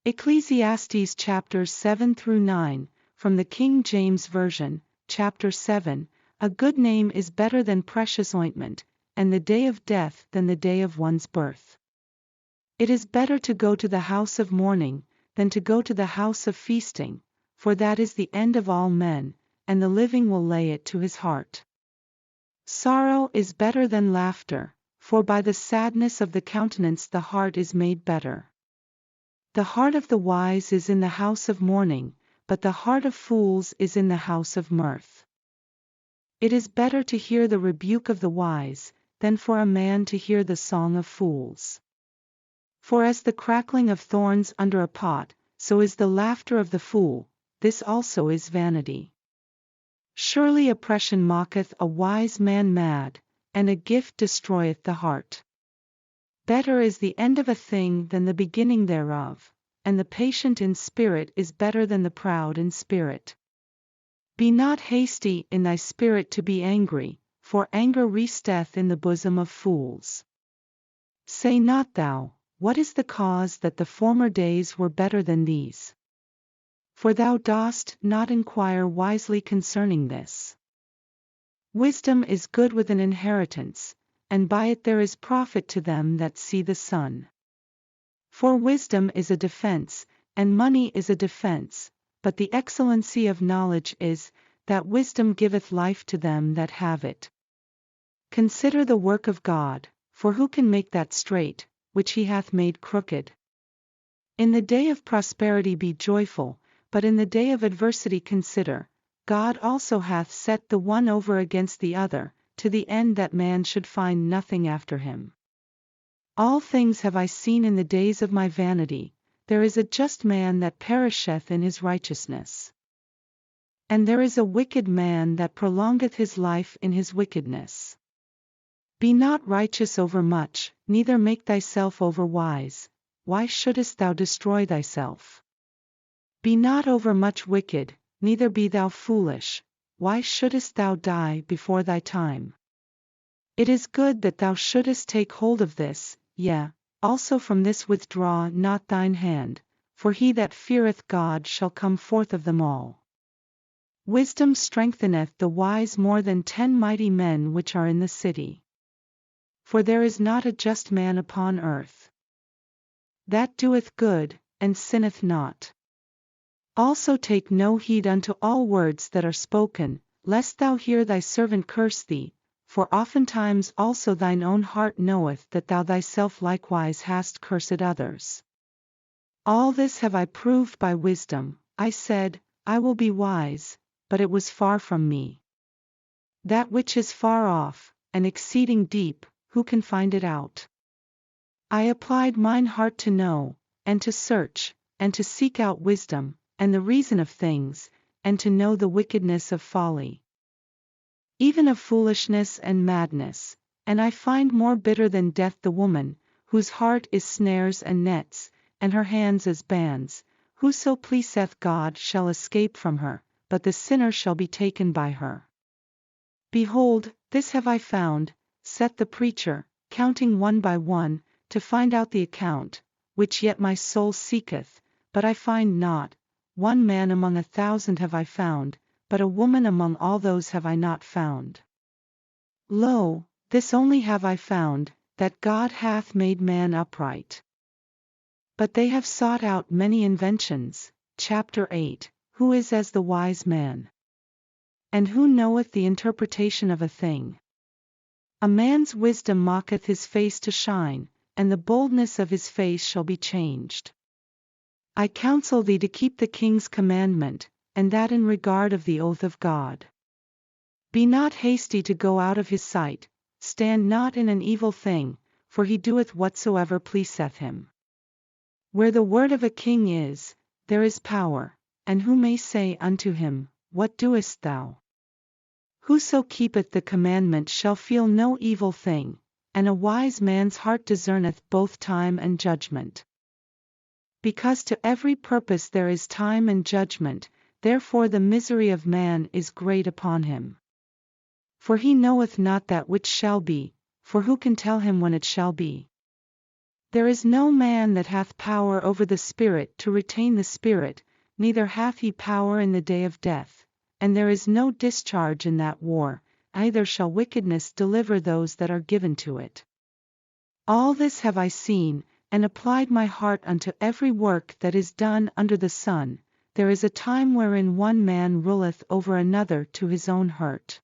Ecclesiastes chapters 7 through 9, from the King James Version, chapter 7, a good name is better than precious ointment, and the day of death than the day of one's birth. It is better to go to the house of mourning, than to go to the house of feasting, for that is the end of all men, and the living will lay it to his heart. Sorrow is better than laughter, for by the sadness of the countenance the heart is made better. The heart of the wise is in the house of mourning, but the heart of fools is in the house of mirth. It is better to hear the rebuke of the wise, than for a man to hear the song of fools. For as the crackling of thorns under a pot, so is the laughter of the fool, this also is vanity. Surely oppression mocketh a wise man mad, and a gift destroyeth the heart. Better is the end of a thing than the beginning thereof, and the patient in spirit is better than the proud in spirit. Be not hasty in thy spirit to be angry, for anger resteth in the bosom of fools. Say not thou, what is the cause that the former days were better than these? For thou dost not inquire wisely concerning this. Wisdom is good with an inheritance, and by it there is profit to them that see the sun. For wisdom is a defense, and money is a defense, but the excellency of knowledge is, that wisdom giveth life to them that have it. Consider the work of God, for who can make that straight, which he hath made crooked? In the day of prosperity be joyful, but in the day of adversity consider, God also hath set the one over against the other, to the end that man should find nothing after him. All things have I seen in the days of my vanity, there is a just man that perisheth in his righteousness. And there is a wicked man that prolongeth his life in his wickedness. Be not righteous over much, neither make thyself over wise. Why shouldest thou destroy thyself? Be not over much wicked, neither be thou foolish. Why shouldest thou die before thy time? It is good that thou shouldest take hold of this, yea, also from this withdraw not thine hand, for he that feareth God shall come forth of them all. Wisdom strengtheneth the wise more than 10 mighty men which are in the city. For there is not a just man upon earth that doeth good, and sinneth not. Also take no heed unto all words that are spoken, lest thou hear thy servant curse thee, for oftentimes also thine own heart knoweth that thou thyself likewise hast cursed others. All this have I proved by wisdom. I said, I will be wise, but it was far from me. That which is far off, and exceeding deep, who can find it out? I applied mine heart to know, and to search, and to seek out wisdom, and the reason of things, and to know the wickedness of folly, even of foolishness and madness, and I find more bitter than death the woman, whose heart is snares and nets, and her hands as bands. Whoso pleaseth God shall escape from her, but the sinner shall be taken by her. Behold, this have I found, saith the preacher, counting one by one, to find out the account, which yet my soul seeketh, but I find not. One man among 1,000 have I found, but a woman among all those have I not found. Lo, this only have I found, that God hath made man upright. But they have sought out many inventions. Chapter 8, Who is as the wise man? And who knoweth the interpretation of a thing? A man's wisdom mocketh his face to shine, and the boldness of his face shall be changed. I counsel thee to keep the king's commandment, and that in regard of the oath of God. Be not hasty to go out of his sight, stand not in an evil thing, for he doeth whatsoever pleaseth him. Where the word of a king is, there is power, and who may say unto him, What doest thou? Whoso keepeth the commandment shall feel no evil thing, and a wise man's heart discerneth both time and judgment. Because to every purpose there is time and judgment, therefore the misery of man is great upon him. For he knoweth not that which shall be, for who can tell him when it shall be? There is no man that hath power over the Spirit to retain the Spirit, neither hath he power in the day of death, and there is no discharge in that war, neither shall wickedness deliver those that are given to it. All this have I seen, and applied my heart unto every work that is done under the sun. There is a time wherein one man ruleth over another to his own hurt.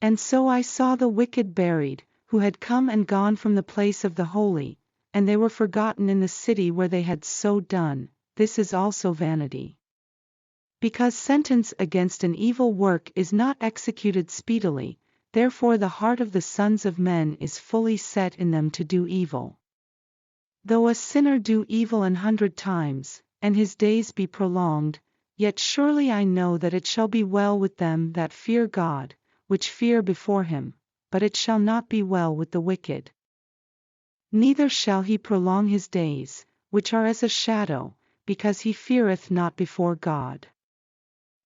And so I saw the wicked buried, who had come and gone from the place of the holy, and they were forgotten in the city where they had so done. This is also vanity. Because sentence against an evil work is not executed speedily, therefore the heart of the sons of men is fully set in them to do evil. Though a sinner do evil 100 times, and his days be prolonged, yet surely I know that it shall be well with them that fear God, which fear before him, but it shall not be well with the wicked. Neither shall he prolong his days, which are as a shadow, because he feareth not before God.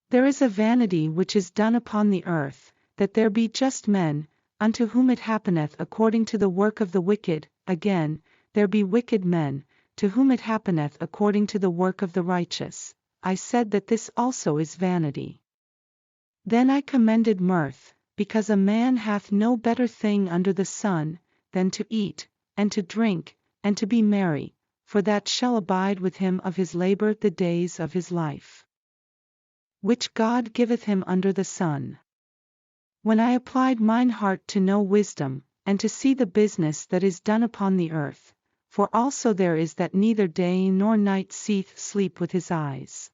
There is a vanity which is done upon the earth, that there be just men, unto whom it happeneth according to the work of the wicked. Again, there be wicked men, to whom it happeneth according to the work of the righteous. I said that this also is vanity. Then I commended mirth, because a man hath no better thing under the sun, than to eat, and to drink, and to be merry, for that shall abide with him of his labor the days of his life, which God giveth him under the sun. When I applied mine heart to know wisdom, and to see the business that is done upon the earth, for also there is that neither day nor night seeth sleep with his eyes.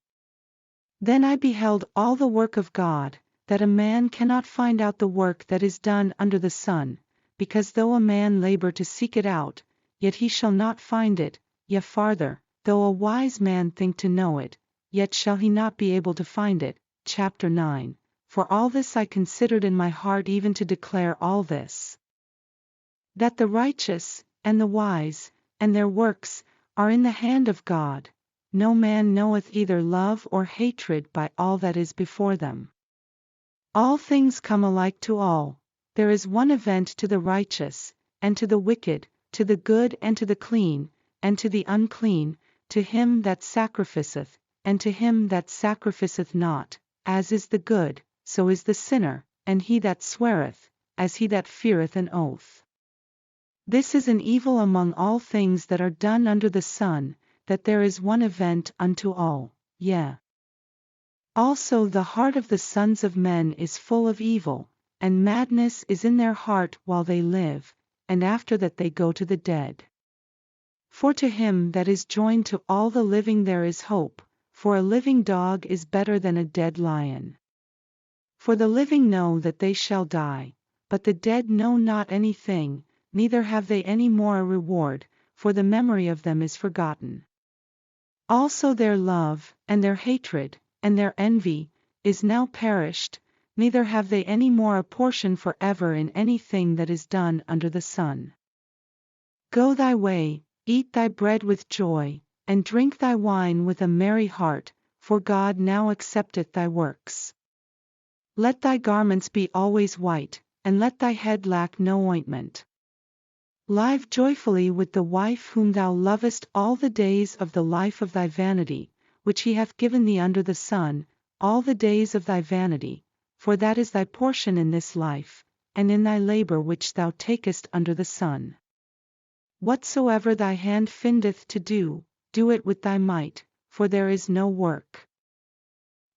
Then I beheld all the work of God, that a man cannot find out the work that is done under the sun, because though a man labor to seek it out, yet he shall not find it. Yea farther, though a wise man think to know it, yet shall he not be able to find it. Chapter 9. For all this I considered in my heart even to declare all this, that the righteous, and the wise, and their works, are in the hand of God. No man knoweth either love or hatred by all that is before them. All things come alike to all. There is one event to the righteous, and to the wicked, to the good and to the clean, and to the unclean, to him that sacrificeth, and to him that sacrificeth not. As is the good, so is the sinner, and he that sweareth, as he that feareth an oath. This is an evil among all things that are done under the sun, that there is one event unto all. Yea. Also the heart of the sons of men is full of evil, and madness is in their heart while they live, and after that they go to the dead. For to him that is joined to all the living there is hope, for a living dog is better than a dead lion. For the living know that they shall die, but the dead know not anything, neither have they any more a reward, for the memory of them is forgotten. Also their love, and their hatred, and their envy, is now perished, neither have they any more a portion for ever in anything that is done under the sun. Go thy way, eat thy bread with joy, and drink thy wine with a merry heart, for God now accepteth thy works. Let thy garments be always white, and let thy head lack no ointment. Live joyfully with the wife whom thou lovest all the days of the life of thy vanity, which he hath given thee under the sun, all the days of thy vanity, for that is thy portion in this life, and in thy labor which thou takest under the sun. Whatsoever thy hand findeth to do, do it with thy might, for there is no work,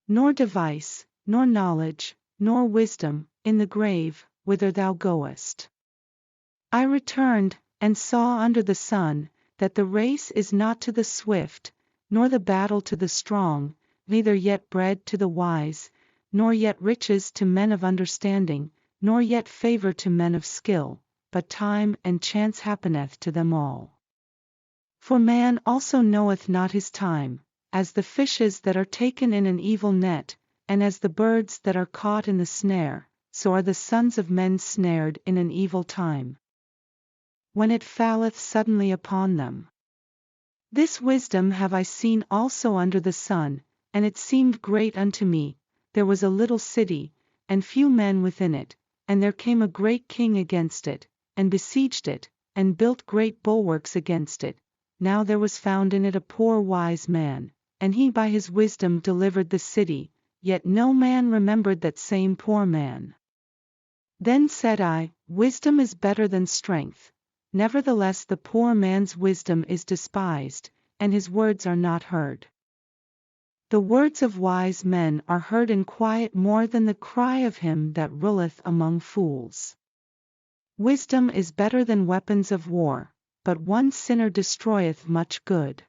nor device, nor knowledge, nor wisdom, in the grave, whither thou goest. I returned, and saw under the sun, that the race is not to the swift, nor the battle to the strong, neither yet bread to the wise, nor yet riches to men of understanding, nor yet favor to men of skill, but time and chance happeneth to them all. For man also knoweth not his time, as the fishes that are taken in an evil net, and as the birds that are caught in the snare, so are the sons of men snared in an evil time, when it falleth suddenly upon them. This wisdom have I seen also under the sun, and it seemed great unto me. There was a little city, and few men within it, and there came a great king against it, and besieged it, and built great bulwarks against it. Now there was found in it a poor wise man, and he by his wisdom delivered the city, yet no man remembered that same poor man. Then said I, Wisdom is better than strength. Nevertheless the poor man's wisdom is despised, and his words are not heard. The words of wise men are heard in quiet more than the cry of him that ruleth among fools. Wisdom is better than weapons of war, but one sinner destroyeth much good.